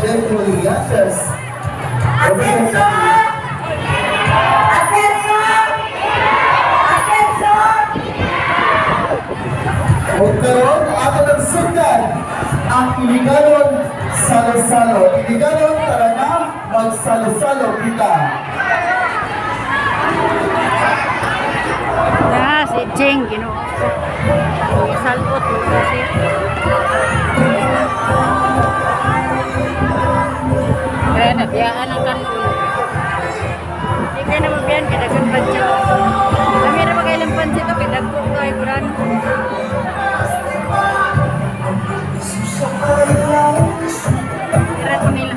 eventually, yes. Ascenso! Ascenso! Ascenso! Magkaroon ato ng sundan ang iligalon salo-salo. Iligalon talaga magsalo-salo kita. Si Cheng, salpot mo kasi. Kaya nabiyaan ang kanon. Hindi kayo na mabiyan, kadagang pansit. Kami na magkailang pansit ito, kadagkong kayo kuran. Tira ko nila.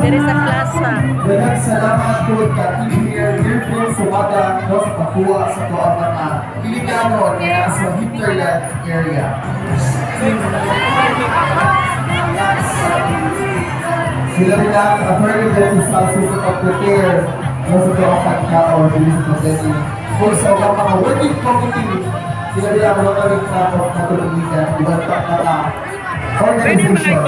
Dari sa plaza. Daghang salamat po ka here from Sumada sa Papua sa tuwang mga iligalon na sa hinterland area. Sila nila ka-attorney din sa South sa prepare sa tuwang pagkaon din sa pagkain. Kung sa mga working committee, sila nila ang mga rin na pagkatulungan, ibang pagkata organization.